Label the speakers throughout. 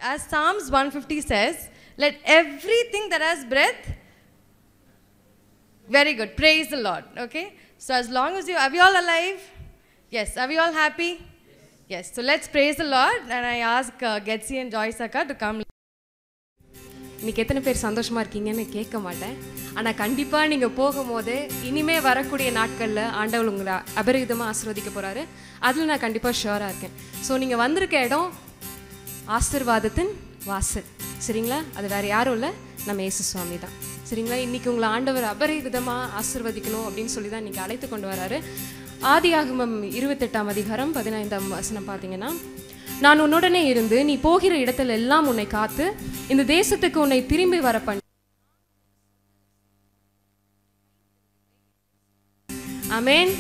Speaker 1: as Psalms 150 says, let everything that has breath, very good, praise the Lord. Okay, so as long as are we all alive? Yes. Are we all happy? Yes. So let's praise the Lord, and I ask Getsi and Joyce Akka to come.
Speaker 2: இன்னைக்கு எத்தனை பேர் சந்தோஷமாக இருக்கீங்கன்னு கேட்க மாட்டேன். ஆனால் கண்டிப்பாக நீங்கள் போகும்போது இனிமேல் வரக்கூடிய நாட்களில் ஆண்டவர் உங்களை அபரிதமாக ஆசீர்வதிக்க போகிறாரு. அதில் நான் கண்டிப்பாக ஷுவராக இருக்கேன். ஸோ நீங்கள் வந்திருக்க இடம் ஆசீர்வாதத்தின் வாசல். சரிங்களா? அது வேறு யாரும் இல்லை, நம்ம இயேசு சுவாமி தான். சரிங்களா? இன்றைக்கி உங்களை ஆண்டவர் அபரிதமாக ஆசீர்வதிக்கணும் அப்படின்னு சொல்லி தான் இன்றைக்கி அழைத்து கொண்டு வராரு. ஆதியாகமம் 28ஆம் அதிகாரம் 15ஆம் வசனம் பார்த்தீங்கன்னா, நான் உன்னுடனே இருந்து நீ போகிற இடத்துல எல்லாம் உன்னை காத்து இந்த தேசத்துக்கு உன்னை திரும்பி வர பண்ணி. ஆமென்.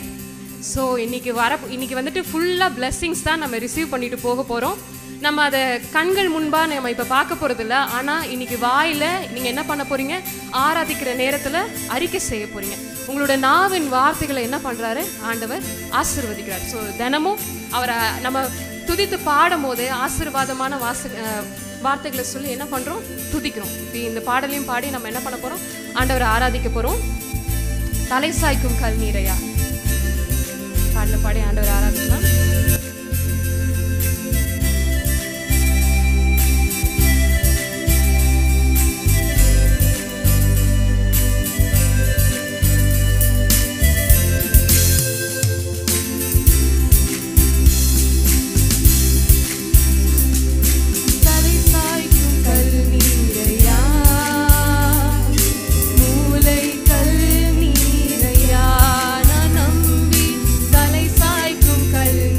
Speaker 2: ஸோ இன்னைக்கு வந்துட்டு ஃபுல்லாக பிளெஸ்ஸிங்ஸ் தான் நம்ம ரிசீவ் பண்ணிட்டு போக போகிறோம். நம்ம அதை கண்கள் முன்பாக நம்ம இப்போ பார்க்க போகிறது இல்லை. ஆனால் இன்னைக்கு வாயில் நீங்கள் என்ன பண்ண போகிறீங்க? ஆராதிக்கிற நேரத்தில் அறிக்கை செய்ய போகிறீங்க. உங்களோட நாவின் வார்த்தைகளை என்ன பண்ணுறாரு? ஆண்டவர் ஆசீர்வதிக்கிறார். ஸோ தினமும் அவரை நம்ம துதித்து பாடும் போது ஆசீர்வாதமான வார்த்தைகளை சொல்லி என்ன பண்ணுறோம்? துதிக்கிறோம். இந்த பாடலையும் பாடி நம்ம என்ன பண்ண போகிறோம்? ஆண்டவரை ஆராதிக்க போகிறோம். தலை சாய்க்கும் கல் நீரையா பாடல பாடி ஆண்டவரை ஆராதிக்கலாம்.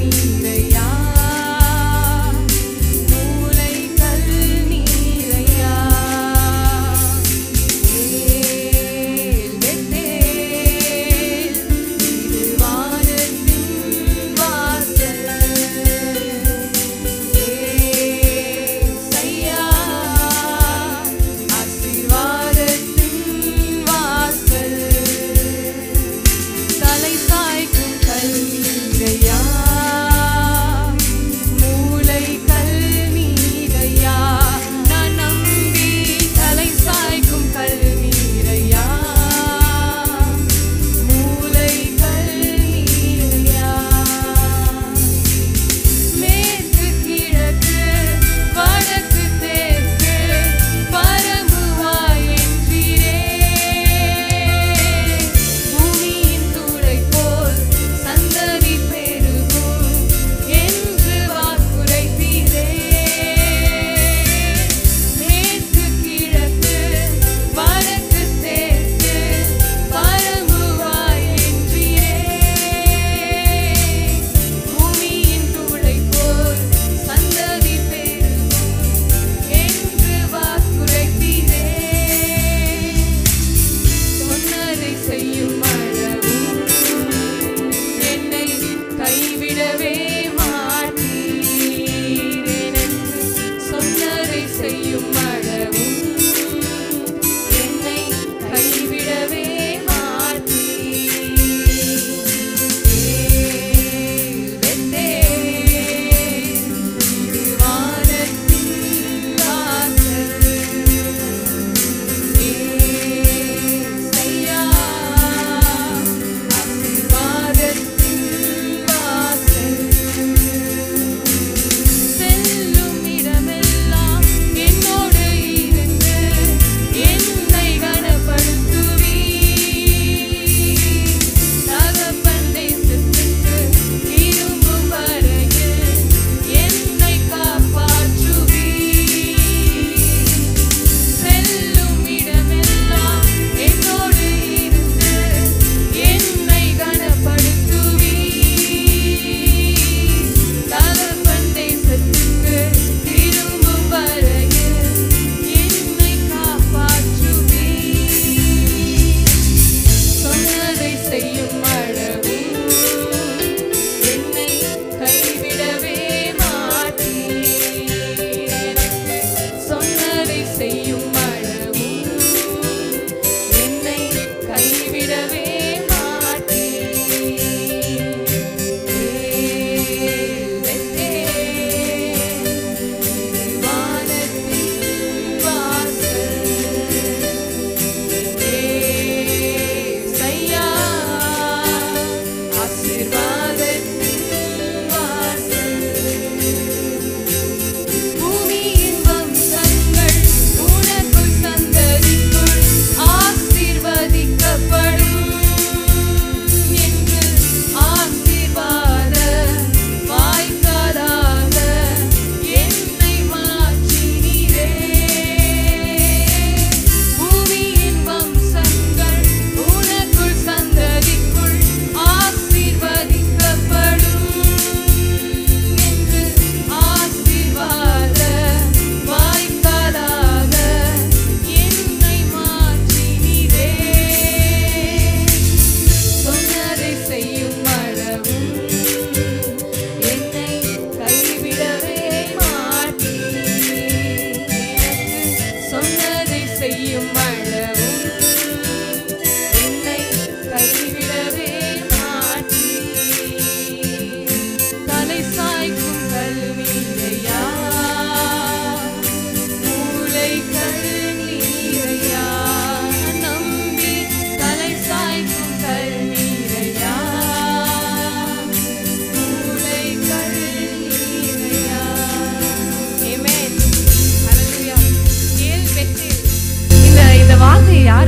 Speaker 3: Thank you.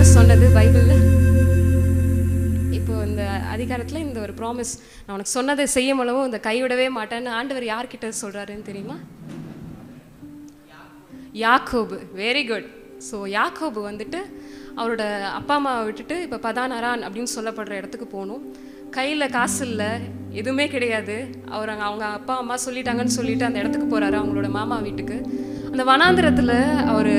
Speaker 2: யார் சொன்னது பைபிளில்? இப்போ இந்த அதிகாரத்தில் இந்த ஒரு ப்ராமிஸ், நான் உனக்கு சொன்னதை செய்யும் அளவும் இந்த கைவிடவே மாட்டேன்னு ஆண்டவர் யார்கிட்ட சொல்கிறாருன்னு தெரியுமா? யாக்கோபு. Very good. ஸோ யாக்கோபு வந்துட்டு அவரோட அப்பா அம்மாவை விட்டுட்டு இப்போ பதான் அரான் அப்படின்னு சொல்லப்படுற இடத்துக்கு போகணும். கையில் காசு இல்லை, எதுவுமே கிடையாது. அவங்க அப்பா அம்மா சொல்லிட்டாங்கன்னு சொல்லிட்டு அந்த இடத்துக்கு போகிறாரு, அவங்களோட மாமா வீட்டுக்கு. அந்த வனாந்திரத்தில் அவர்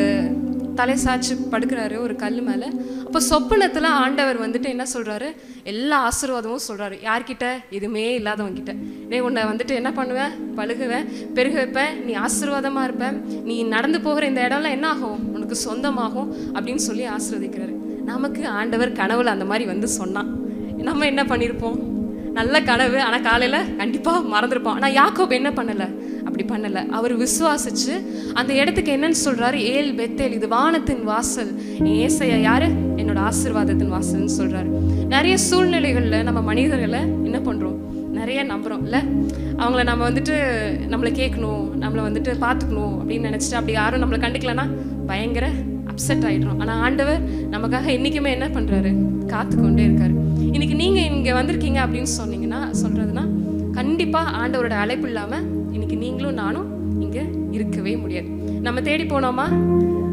Speaker 2: தலை சாய்ச்சி படுக்கிறாரு ஒரு கல் மேலே. அப்போ சொப்பனத்தில் ஆண்டவர் வந்துட்டு என்ன சொல்கிறாரு? எல்லா ஆசீர்வாதமும் சொல்கிறாரு. யார்கிட்ட? எதுவுமே இல்லாதவங்கிட்ட. நீ உன்னை வந்துட்டு என்ன பண்ணுவேன்? பழுகுவேன், பெருக வைப்பேன், நீ ஆசீர்வாதமாக இருப்பேன், நீ நடந்து போகிற இந்த இடம்லாம் என்ன ஆகும்? உனக்கு சொந்தமாகும் அப்படின்னு சொல்லி ஆசீர்வதிக்கிறாரு. நமக்கு ஆண்டவர் கனவுல அந்த மாதிரி வந்து சொன்னான். நம்ம என்ன பண்ணியிருப்போம்? நல்ல கனவு, ஆனால் காலையில் கண்டிப்பாக மறந்துருப்போம். ஆனால் யாக்கோபு என்ன பண்ணலை? அப்படி பண்ணலை. அவர் விசுவாசிச்சு அந்த இடத்துக்கு என்னன்னு சொல்கிறாரு? ஏல் பெத்தேல், இது வானத்தின் வாசல். ஏசையா யாரு? என்னோட ஆசீர்வாதத்தின் வாசல்னு சொல்கிறாரு. நிறைய சூழ்நிலைகளில் நம்ம மனிதர்களை என்ன பண்ணுறோம்? நிறைய நம்புகிறோம் இல்லை? அவங்கள நம்ம வந்துட்டு நம்மளை கேட்கணும், நம்மளை வந்துட்டு பார்த்துக்கணும் அப்படின்னு நினச்சிட்டு அப்படி யாரும் நம்மளை கண்டுக்கலன்னா பயங்கர அப்செட் ஆகிடுறோம். ஆனால் ஆண்டவர் நமக்காக என்றைக்குமே என்ன பண்ணுறாரு? காத்துக்கொண்டே இருக்காரு. இன்னைக்கு நீங்கள் இங்கே வந்திருக்கீங்க அப்படின்னு சொல்கிறதுனா கண்டிப்பாக ஆண்டவரோட அழைப்பு இல்லாமல் இன்னைக்கு நீங்களும் நானும் இங்கே இருக்கவே முடியாது. நம்ம தேடி போனோமா?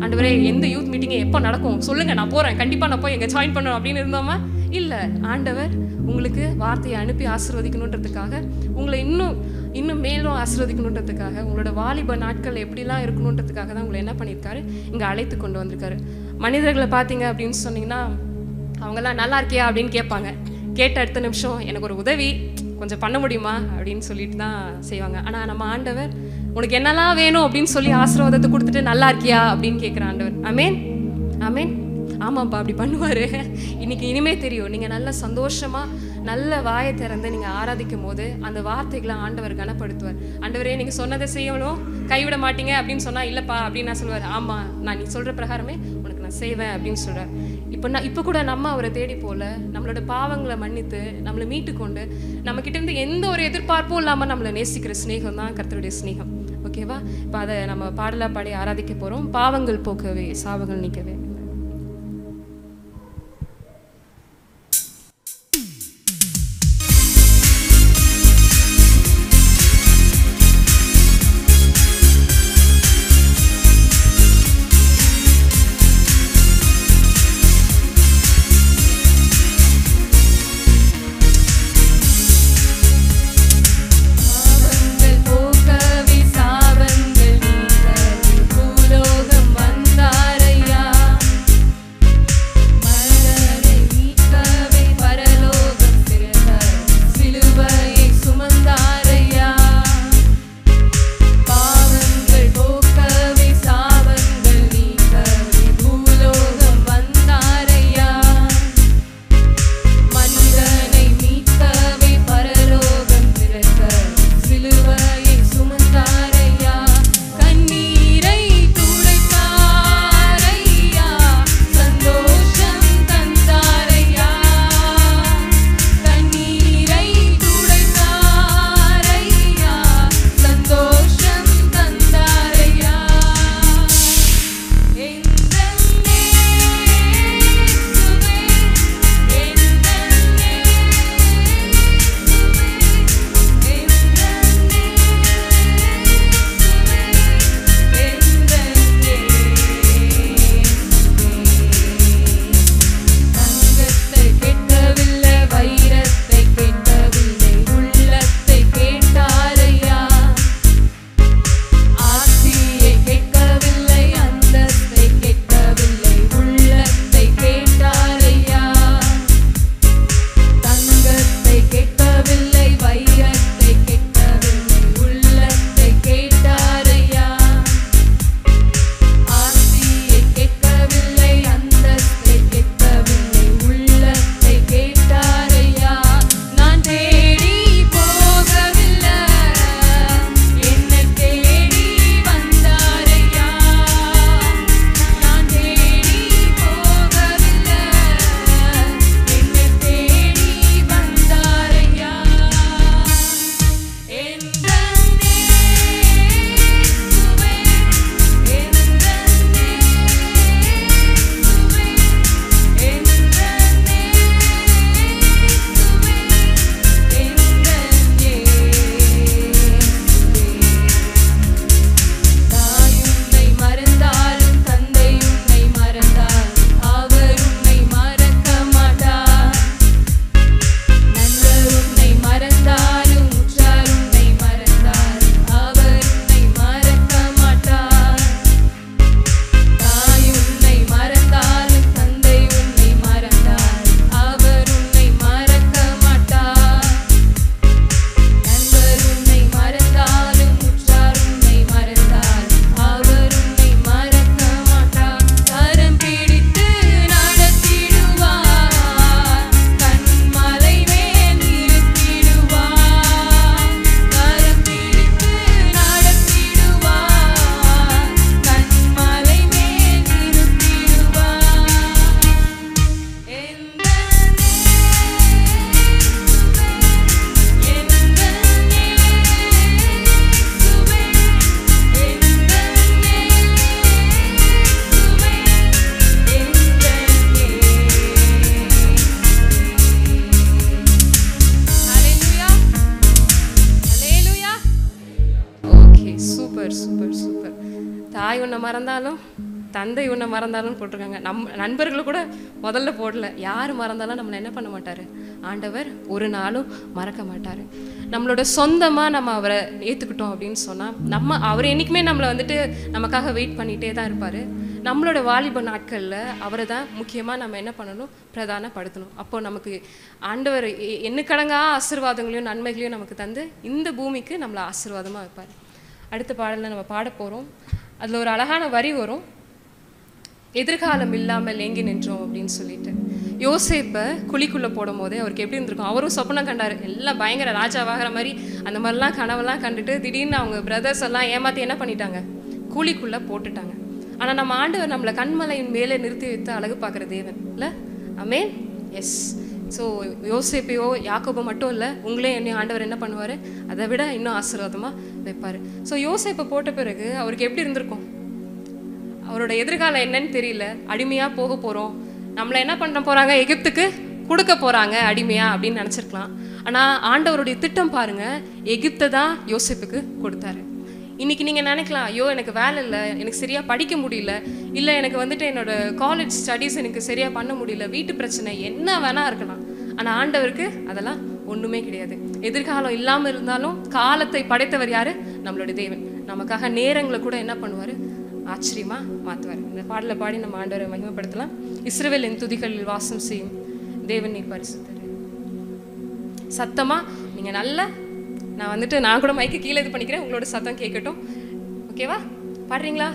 Speaker 2: ஆண்டவரே எந்த யூத் மீட்டிங்கை எப்போ நடக்கும் சொல்லுங்கள், நான் போகிறேன், கண்டிப்பாக நான் போய் எங்கே ஜாயின் பண்ணணும் அப்படின்னு இருந்தோமா? இல்லை. ஆண்டவர் உங்களுக்கு வார்த்தையை அனுப்பி ஆசீர்வதிக்கணுன்றதுக்காக, உங்களை இன்னும் மேலும் ஆசீர்வதிக்கணுன்றதுக்காக, உங்களோட வாலிப நாட்கள் எப்படிலாம் இருக்கணுன்றதுக்காக தான் உங்களை என்ன பண்ணியிருக்காரு? இங்கே அழைத்து கொண்டு வந்திருக்காரு. மனிதர்களை பார்த்தீங்க அப்படின்னு சொன்னீங்கன்னா அவங்கெல்லாம் நல்லா இருக்கியா அப்படின்னு கேட்பாங்க. கேட்ட அடுத்த நிமிஷம் எனக்கு ஒரு உதவி கொஞ்சம் பண்ண முடியுமா அப்படின்னு சொல்லிட்டு தான் செய்வாங்க. ஆனால் நம்ம ஆண்டவர் உனக்கு என்னெல்லாம் வேணும் அப்படின்னு சொல்லி ஆசீர்வாதத்தை கொடுத்துட்டு நல்லா இருக்கியா அப்படின்னு கேட்குற ஆண்டவர். ஆமேன், ஆமேன். ஆமாப்பா, அப்படி பண்ணுவார். இனிமே தெரியும். நீங்கள் நல்ல சந்தோஷமாக நல்ல வாயை திறந்து நீங்கள் ஆராதிக்கும் போது அந்த வார்த்தைகளை ஆண்டவர் கனப்படுத்துவார். ஆண்டவரே நீங்கள் சொன்னதை செய்யணும், கைவிட மாட்டீங்க அப்படின்னு சொன்னால் இல்லைப்பா அப்படின்னு நான் சொல்லுவார். ஆமாம், நான் நீ சொல்கிற பிரகாரமே உனக்கு நான் செய்வேன் அப்படின்னு சொல்கிறார். இப்போ கூட நம்ம அவரை தேடி போல நம்மளோட பாவங்களை மன்னித்து நம்மளை மீட்டு கொண்டு நம்மக்கிட்ட இருந்து எந்த ஒரு எதிர்பார்ப்பும் இல்லாமல் நம்மளை நேசிக்கிற ஸ்நேகம் தான் கர்த்தருடைய ஸ்நேகம். ஓகேவா? இப்போ அதை நம்ம பாடலாக பாடி ஆராதிக்க போகிறோம். பாவங்கள் போக்கவே சாவங்கள் நீக்கவே.
Speaker 3: சாவங்கள் நீக்கவே பூலோகம் வந்தாரையா.
Speaker 2: உன்னை மறந்தாலும் தந்தை உன்னை மறந்தாலும் போட்டிருக்காங்க. நண்பர்கள் கூட முதல்ல போடல. யார் மறந்தாலும் நம்மளை என்ன பண்ண மாட்டார்? ஆண்டவர் ஒரு நாளும் மறக்க மாட்டார். நம்மளோட சொந்தமாக நம்ம அவரை ஏற்றுக்கிட்டோம் அப்படின்னு சொன்னால் அவர் என்றைக்குமே நம்மளை வந்துட்டு நமக்காக வெயிட் பண்ணிகிட்டே தான் இருப்பார். நம்மளோட வாலிப நாட்களில் அவரை தான் முக்கியமாக நம்ம என்ன பண்ணணும்? பிரதானப்படுத்தணும். அப்போது நமக்கு ஆண்டவர் எண்ணுக்கடங்கா ஆசீர்வாதங்களையும் நன்மைகளையும் நமக்கு தந்து இந்த பூமிக்கு நம்மளை ஆசீர்வாதமாக வைப்பார். அடுத்த பாடலில் நம்ம பாட போகிறோம். அதில் ஒரு அழகான வரி வரும், எதிர்காலம் இல்லாமல் ஏங்கி நின்றோம் அப்படின்னு சொல்லிட்டு. யோசேப்பை குழிக்குள்ளே போடும் போதே அவருக்கு எப்படி இருந்திருக்கும்? அவரும் சொப்பனம் கண்டார், எல்லாம் பயங்கர ராஜாவாகிற மாதிரி அந்த மாதிரிலாம் கனவெல்லாம் கண்டுட்டு திடீர்னு அவங்க பிரதர்ஸ் எல்லாம் ஏமாற்றி என்ன பண்ணிட்டாங்க? குழிக்குள்ளே போட்டுட்டாங்க. ஆனால் நம்ம ஆண்டவர் நம்மளை கண்மலையின் மேலே நிறுத்தி வைத்து அழகு பார்க்குற தேவன் இல்லை? ஆமென். எஸ். ஸோ யோசேப்பையோ யாக்கோபோ மட்டும் இல்லை, உங்களே என்னையும் ஆண்டவர் என்ன பண்ணுவார்? அதை விட இன்னும் ஆசீர்வாதமாக வைப்பார். ஸோ யோசேப்பை போட்ட பிறகு அவருக்கு எப்படி இருந்திருக்கும்? அவரோட எதிர்காலம் என்னன்னு தெரியல. அடிமையாக போக போகிறோம், நம்மளை என்ன பண்ண போகிறாங்க? எகிப்துக்கு கொடுக்க போகிறாங்க அடிமையா அப்படின்னு நினச்சிருக்கலாம். ஆனால் ஆண்டவருடைய திட்டம் பாருங்கள், எகிப்தை தான் யோசேப்புக்கு கொடுத்தாரு. இன்றைக்கி நீங்கள் நினைக்கலாம், ஐயோ எனக்கு வேலை இல்லை, எனக்கு சரியாக படிக்க முடியல, இல்லை எனக்கு வந்துட்டு என்னோட காலேஜ் ஸ்டடீஸ் எனக்கு சரியாக பண்ண முடியல, வீட்டு பிரச்சனை என்ன வேணா இருக்கலாம். ஆனால் ஆண்டவருக்கு அதெல்லாம் ஒன்றுமே கிடையாது. எதிர்காலம் இல்லாமல் இருந்தாலும் காலத்தை படைத்தவர் யார்? நம்மளோட தேவன். நமக்காக நேரங்களை கூட என்ன பண்ணுவார்? ஆச்சரியமாக மாற்றுவார். இந்த பாடலை பாடி நம்ம ஆண்டவரை மகிமைப்படுத்தலாம். இஸ்ரவேலின் துதிகளில் வாசம் செய்யும் தேவன் நீர் பரிசுத்தர். சத்தமாக நீங்கள் நல்லா, நான் கூட மைக்கு கீழே இது பண்ணிக்கிறேன், உங்களோட சத்தம் கேட்கட்டும். ஓகேவா? பாடுறீங்களா?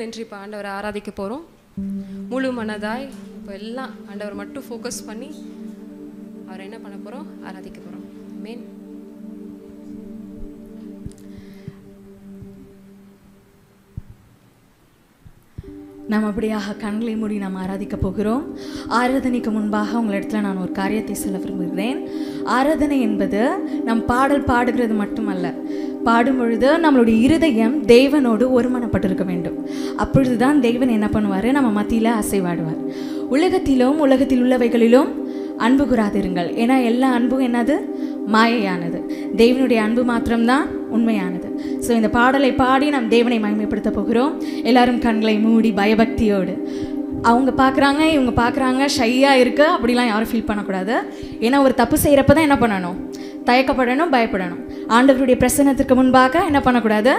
Speaker 2: என்று இப்போ ஆண்டவரை ஆராதிக்க போகிறோம். முழு மனதாய் இப்போ எல்லாம் ஆண்டவர் மட்டும் ஃபோக்கஸ் பண்ணி அவரை என்ன பண்ண போகிறோம்? ஆராதிக்க போகிறோம். ஆமென்.
Speaker 3: நாம் அப்படியாக கண்களை மூடி நாம் ஆராதிக்க போகிறோம். ஆராதனைக்கு முன்பாக உங்களிடத்துல நான் ஒரு காரியத்தை சொல்ல விரும்புகிறேன். ஆராதனை என்பது நம் பாடல் பாடுகிறது மட்டுமல்ல, பாடும் பொழுது நம்மளுடைய இருதயம் தேவனோடு ஒருமனப்பட்டிருக்க வேண்டும். அப்பொழுதுதான் தேவன் என்ன பண்ணுவார்? நம்ம மத்தியில் அசைவாடுவார். உலகத்திலும் உலகத்தில் உள்ளவைகளிலும் அன்பு கூறாதிருங்கள். ஏன்னா எல்லா அன்பும் என்னது? மாயையானது. தேவனுடைய அன்பு மாத்திரம்தான் உண்மையானது. ஸோ இந்த பாடலை பாடி நாம் தேவனை மகிமைப்படுத்த போகிறோம். எல்லாரும் கண்களை மூடி பயபக்தியோடு. அவங்க பார்க்குறாங்க, இவங்க பார்க்குறாங்க, ஷையாக இருக்குது அப்படிலாம் யாரும் ஃபீல் பண்ணக்கூடாது. ஏன்னா ஒரு தப்பு செய்கிறப்ப தான் என்ன பண்ணணும்? தயக்கப்படணும், பயப்படணும். ஆண்டவருடைய பிரசன்னத்திற்கு முன்பாக என்ன பண்ணக்கூடாது?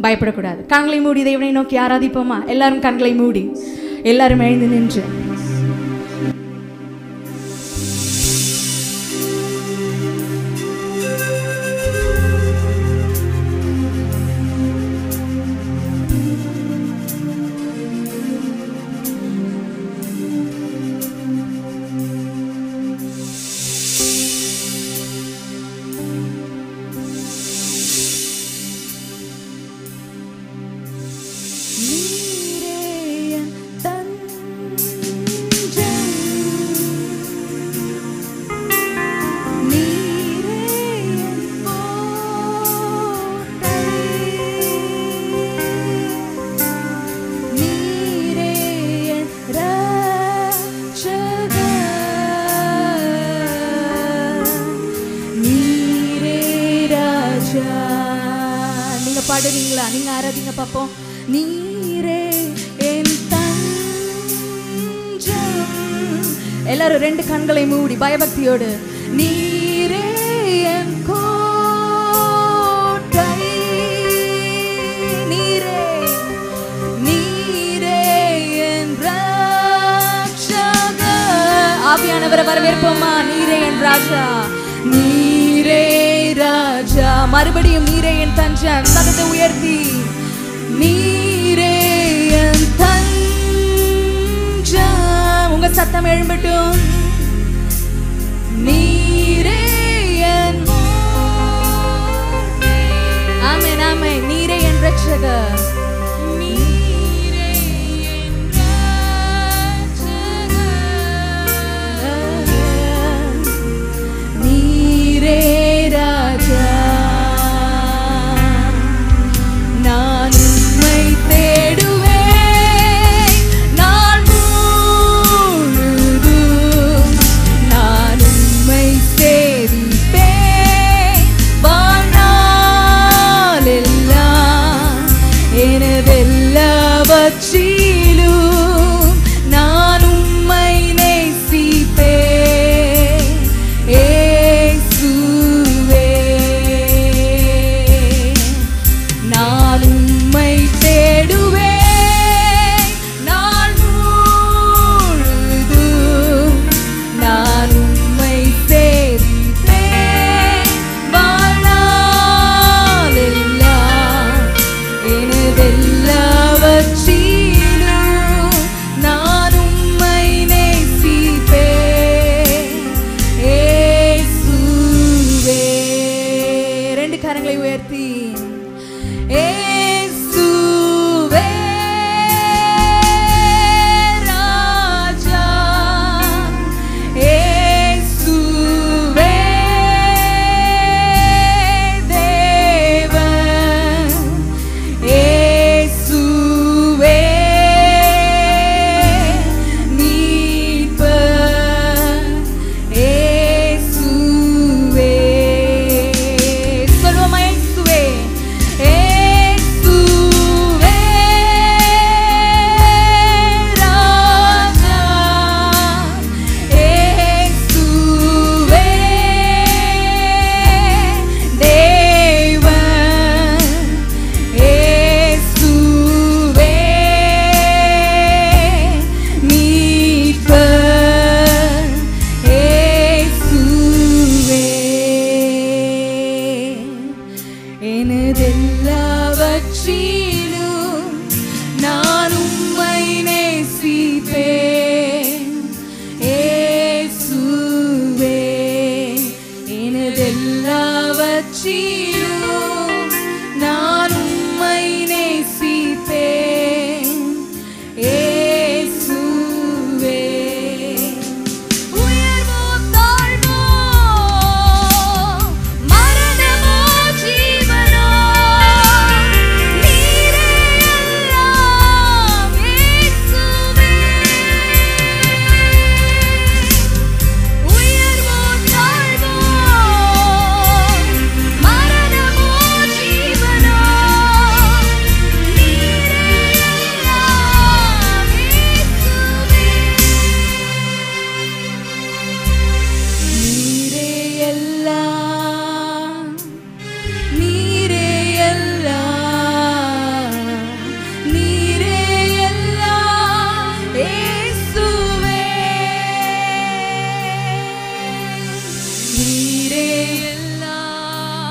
Speaker 3: பயப்படக்கூடாது. கண்களை மூடி தேவனை நோக்கி ஆராதிப்போமா? எல்லாரும் கண்களை மூடி, எல்லாரும் எழுந்து நின்று பாடுவீங்களா? நீங்க ஆராதிங்க பாப்போம். நீரே என் தஞ்சம். எல்லாரும் ரெண்டு கண்களை மூடி பயபக்தியோடு. நீரே என் கோட்டை, நீரே நீரே என் ரட்சகர். ஆவியானவரை வரவேற்போமா? நீரே என் ராஜா, நீரே ராஜா. மறுபடியும் நீரே என் தஞ்சம். சத்தத்தை உயர்த்தி நீரே என் தஞ்சம். உங்க சத்தம் எழும்பட்டும். நீரே என் ஆமென் ஆமென். நீரே என் ரட்சகர்,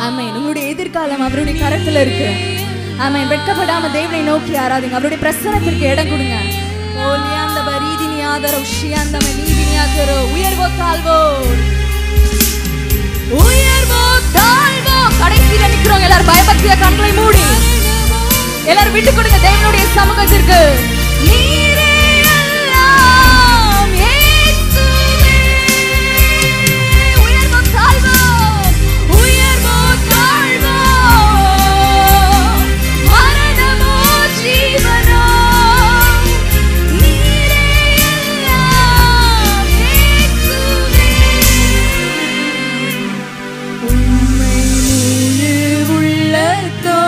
Speaker 3: ஆமென். உங்களுடைய எதிர்காலம் அவருடைய கரத்துல இருக்கு. ஆமென். வெட்கப்படாம தேவனை நோக்கி ஆராதிங்க. அவருடைய பிரசன்னத்திற்கு இடம் கொடுங்க. ஓலியாந்த பரீதினி ஆதரோ ஷியாந்த மலீதினி ஆதரோ உயர்வோ தாழ்வோ உயர்வோ தாழ்வோ. கடைசியில நிக்கிறோம் எல்லாரும் பயபக்தியா கண்களை மூடி எல்லாரும் விட்டு கொடுங்க தேவனுடைய சமூகத்திற்கு. நீரே எல்லாம் இயேசுவே. உயர்வோ தாழ்வோ உயர்வோ தாழ்வோ மரணமோ ஜீவனோ நீரே எல்லாம் இயேசுவே. உம்மை முழு உள்ளத்தோடு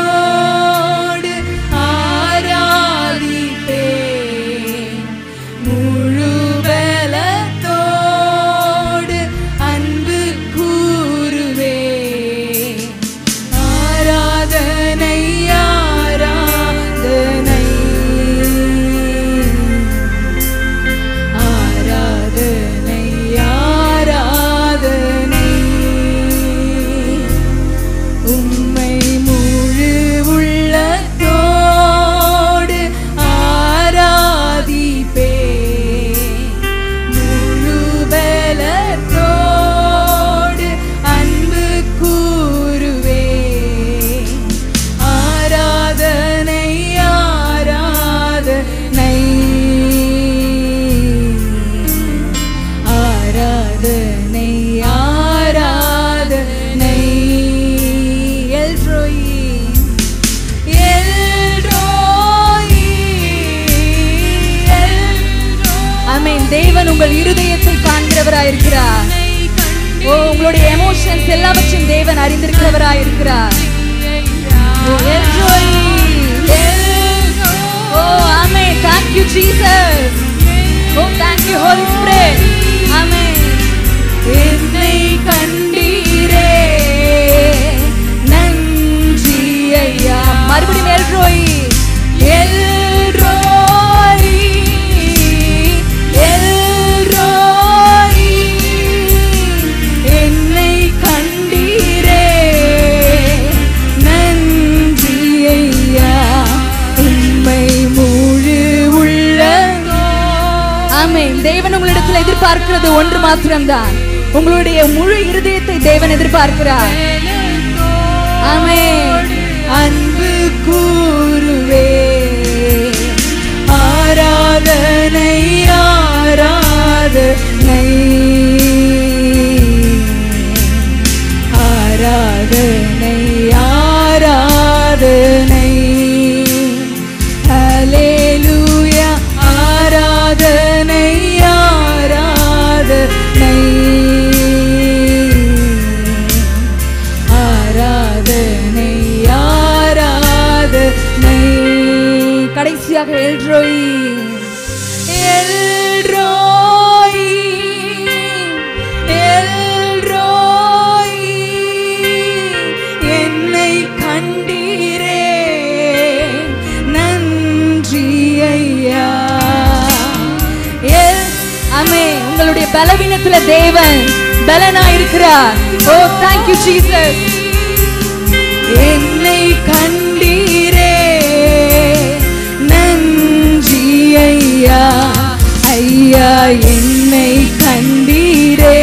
Speaker 3: ஆராதிப்பேன். முழு பலத்தோடு அன்பு கூறுவேன். ஆராதனை ஆராதனை ஆராதனை ஆராதனை. உம்மை முழு உள்ளத்தோடு ஆராதிப்பேன். முழு பலத்தோடு அன்பு கூறுவேன். ஆராதனை ஆராதனை ஆராதனை ஆராதனை. எல்ரோயி எல்ரோயி ஆமென். தேவன் உங்கள் இருதயத்தை காண்கிறவராயிருக்கிறார். ஓ உங்களுடைய எமோஷன்ஸ் எல்லாவற்றையும் தேவன் அறிந்திருக்கிறவராயிருக்கிறார். ஓ எல்ரோயி ஓ ஆமென். Thank you Jesus. Oh thank you Holy Spirit. ஆமென். என்னை கண்டீரே நன்றி ஐயா. மறுபடியும் எல்ரோயி எல்ரோயி எல்ரோயி. என்னை கண்டீரே நன்றி ஐயா. உம்மை முழு உள்ள ஆமென். தேவன் உங்களிடத்தில் எதிர்பார்க்கிறது ஒன்று மாத்திரம்தான். உங்களுடைய முழு இருதயத்தை தேவன் எதிர்பார்க்கிறார். ஆமென். அன்பு கூறுவே. ஆராதனை ஆராதனை ஆராதனை ஆராதனை. ஹல்லேலூயா. ஆராதனை ஆராதனை ஆராதனை ஆராதனை. கடைசியாக எல்ரோயி எல்ரோயி எல்ரோயி. என்னை கண்டீரே நன்றி ஐயா. ஆமென். உங்களுடைய பலவீனத்துல தேவன் பலனாயிருக்கிறார். ஓ thank you Jesus. என்னை கண்டீரே நன்றி ஐயா. ஐயா என்னை கண்டீரே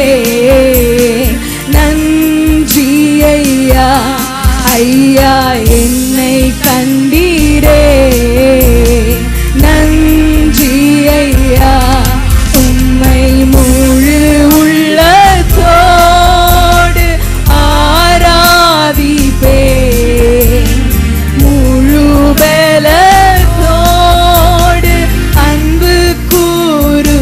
Speaker 3: நன்றி ஐயா. ஐயா என்னை கண்டீரே நன்றி ஐயா. உம்மை முழு உள்ளத்தோடு ஆராதிப்பேன். முழு பலத்தோடு அன்பு கூறுவேன்.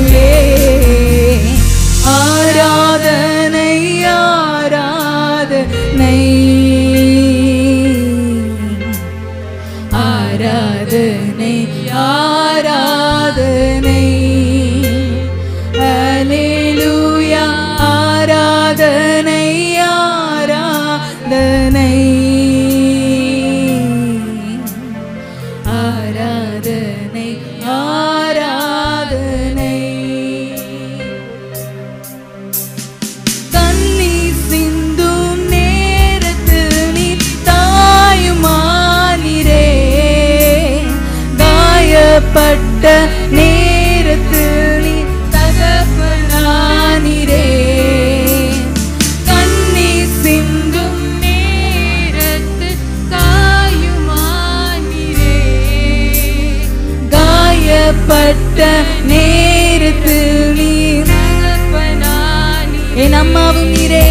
Speaker 3: என் அம்மாவும் நீரே,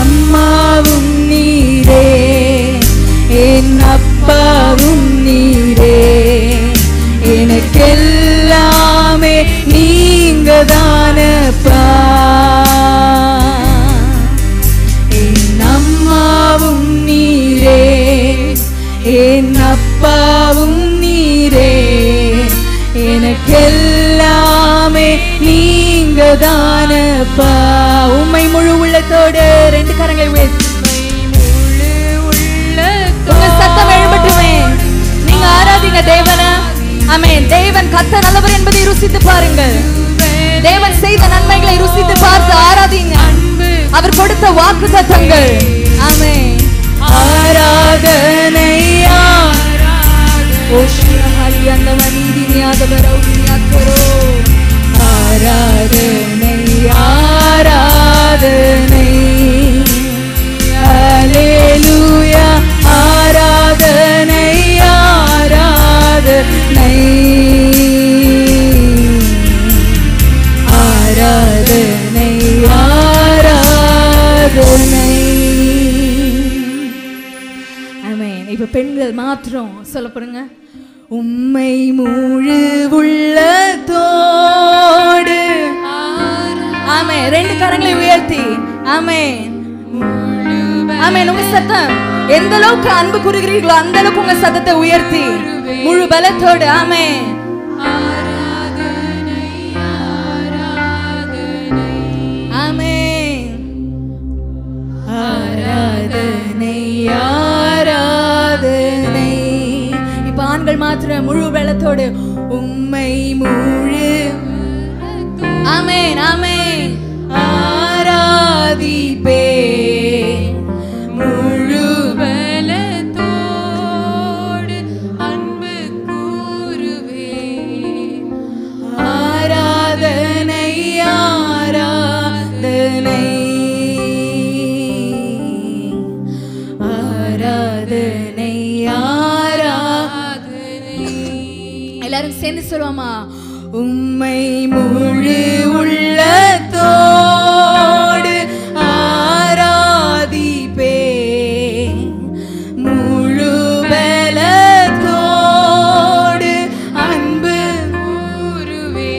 Speaker 3: அம்மாவும் நீரே, என் அப்பாவும் நீரே, எனக்கெல்லாமே நீங்க தானப்பா. என் அம்மாவும் நீரே, என் அப்பாவும் நீரே, எனக்கெல்லாமே நீங்க தானப்பா. உம்மை முழு உள்ளத்தோடு ரெண்டு கரங்களை உயர்த்தி உங்க சத்தம் எழும்பட்டுமே. நீங்க ஆராதிங்க தேவனை. ஆமென். தேவன் கர்த்தர் நல்லவர் என்பதை ருசித்து பாருங்கள். தேவன் செய்த நன்மைகளை ருசித்து பார்த்து ஆராதிங்க. அவர் கொடுத்த வாக்குத்தத்தங்கள். ஆமென். ஆராதனையா ஓஷ்ணஹரி அந்தவனீதினியாதவரௌனியாக்கரோ. ஆராதனை ஆராதனை ஹல்லேலூயா. ஆராதனை ஆராதனை ஆராதனை ஆராதனை. ஆமென். இப்ப பெண்கள் மாத்திரம் சொல்ல போறீங்க. உம்மை முழு உள்ளத்தோடு. ஆமென். ரெண்டு கரங்களை உயர்த்தி. ஆமென். ஆமென். உங்க சத்தம் எந்த அளவுக்கு அன்பு கூறுகிறீர்களோ அந்த அளவுக்கு உங்க சத்தத்தை உயர்த்தி முழு பலத்தோடு. ஆமென். ஆமென். ஆராதனை ஆராதனை. இப்ப ஆண்கள் மாத்திரம் முழு பலத்தோடு உம்மை முழு. ஆமென். ஆமென். ஆராதிப்பே முழு பலத்தோடு அன்பு கூறுவே. ஆராதனை ஆராதனை ஆராதனை ஆராதனை. எல்லாரும் சேர்ந்து சொல்லுவோமா? உம்மை முழு உள்ளத்தோடு ஆராதிப்பே முழு பலத்தோடு அன்பு கூறுவே.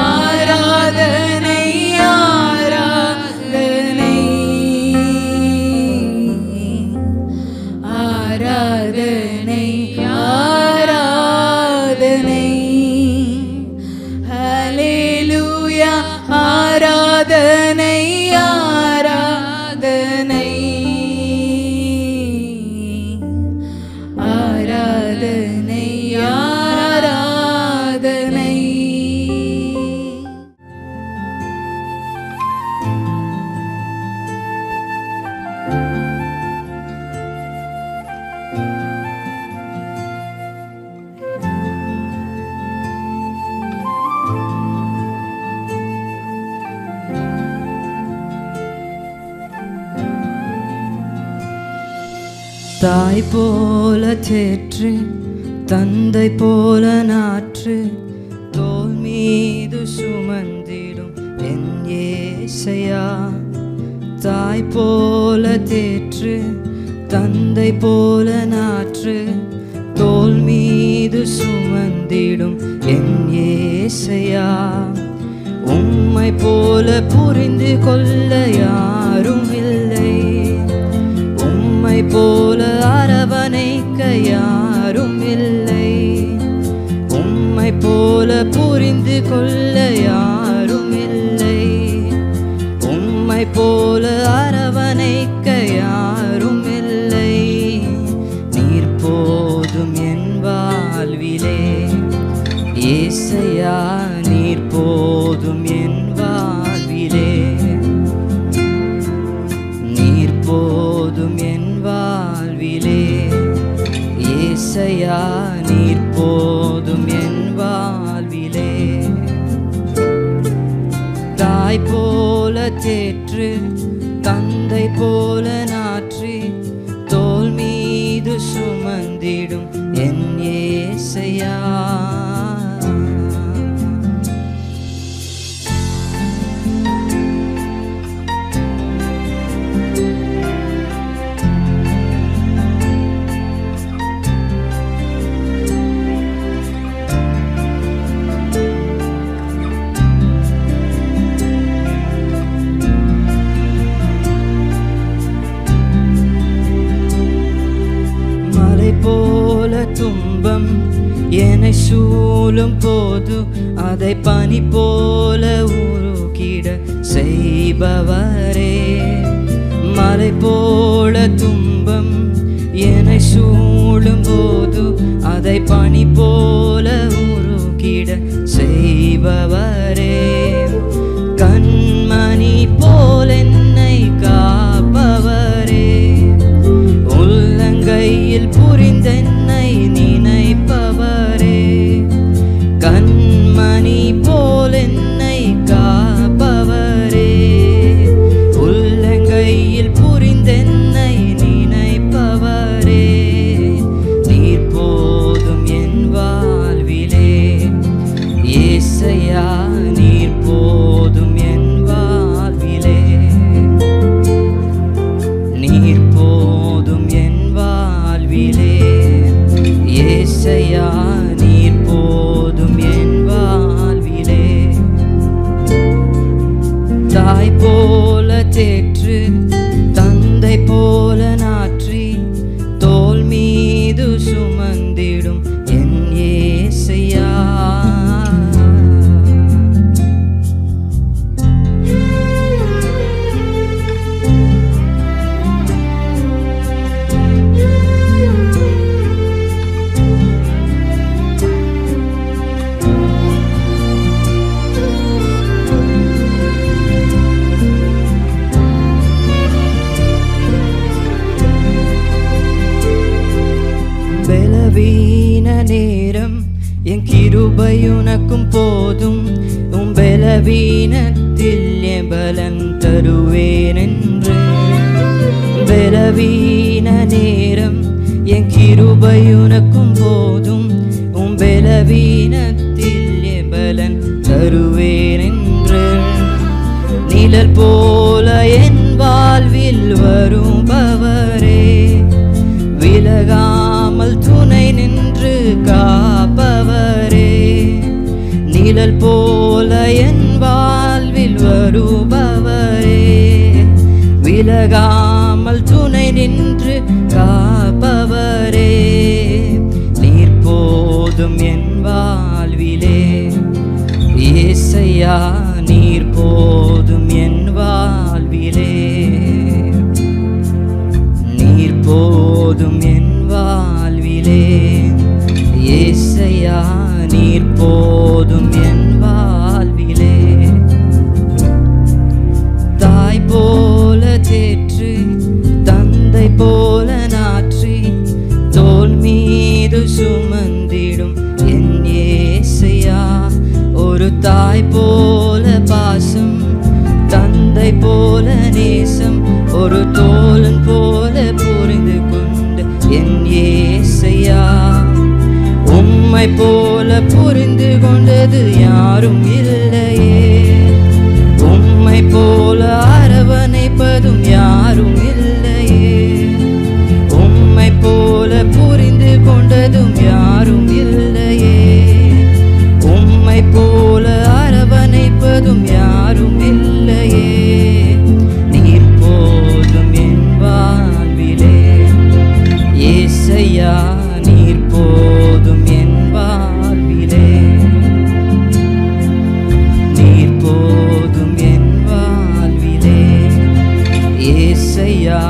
Speaker 3: ஆராதனை ஆராதனை ஆராதனை ஆராதனை ஹல்லேலூயா. ஆராதனை ஆராதனை ஆராதனை ஆராதனை.
Speaker 4: தாய் போல தேற்று, தந்தை போல நாற்று, தோள் மீது சுமந்திடும் என் ஏசையா. தாய் போல தேற்று, தந்தை போல நாற்று, தோள் மீது சுமந்திடும் என் ஏசையா. உம்மை போல புரிந்து கொள்ள யாரும் இல்லை, உம்மை போல அரவணைக்க யாரும் இல்லை, உம்மை போல புரிந்து கொள்ள யாரும் இல்லை, உம்மை போல அரவணைக்க யாரும் இல்லை. நீர் போதும் என் வாழ்விலே ஏசையா, நீர் போதும் என் வாழ்விலே, நீர் போதும் என் வாழ்விலே ஏசையா, நீர் போதும் என் வாழ்விலே. தாய் போல தேற்று, தந்தை போல நாற்றி, தோள் மீது சுமந்திடும் என் ஏசையா. என்னை சூழும் போது அதை பனி போல உருகிட செய்பவரே. மலை போல துன்பம் என்னை சூழும் போது அதை பனி போல உருகிட செய்பவரே. கண்மணி போல் என்னை காப்பவரே. உள்ளங்கையில் புரிந்தென்னை நினைப்பவரே. கண்மணி போல் என்னை காப்பவரே. உள்ளங்கையில் புரிந்தென்னை நினைப்பவரே. நீர் போதும் என் வாழ்விலே ஏசையா, நீர் போதும் என் வாழ்விலே. நீர் போதும் என் வாழ்விலே ஏசையா, நீர் போதும் என் வாழ்விலே. தாய் போல தேற்று, தந்தை போல நாற்றி, தோள் மீது சுமந்திடும் என் ஏசையா. பலவீன நேரம் என் கிருபை உனக்கும் போதும். உன் பலவீனத்தில் என் பலன் தருவேன் என்று. பலவீன நேரம் என் கிருபை உனக்கும் போதும். உன் பலவீனத்தில் என் பலன் தருவேன் என்று. நிழல் போல என் வாழ்வில் வருபவரே. விலகாமல் துணை நின்று காப்பவரே. நிழல் போல என் வாழ்வில் வருபவரே. விலகாமல் துணை நின்று காப்பவரே. நீர் போதும் என் வாழ்விலே ஏசையா, நீர் போதும் என் வாழ்விலே. நீர் போதும் என் வாழ்விலே ஏசையா, நீர் போதும் என் வாழ்விலே. தாய் போல தேற்று, தந்தை போல நாற்றி, தோள் மீது சுமந்திடும் என் ஏசையா. ஒரு தாய் போல பாசம், தந்தை போல நேசம், ஒரு தோழன் போல புரிந்து கொண்ட என் ஏசையா. உம்மை போல புரிந்து கொண்டது யாரும் இல்லையே. உம்மை போல அரவணைப்பதும் யாரும் இல்லையே. உம்மை போல புரிந்து கொண்டதும் யாரும் இல்லையே. உம்மை போல அரவணைப்பதும் யாரும் இல்லையே. நீர் போதும் என் வாழ்விலே ஏசையா, நீர் போதும் என் வாழ்விலே. நீர் போதும் என் வாழ்விலே ஏசையா,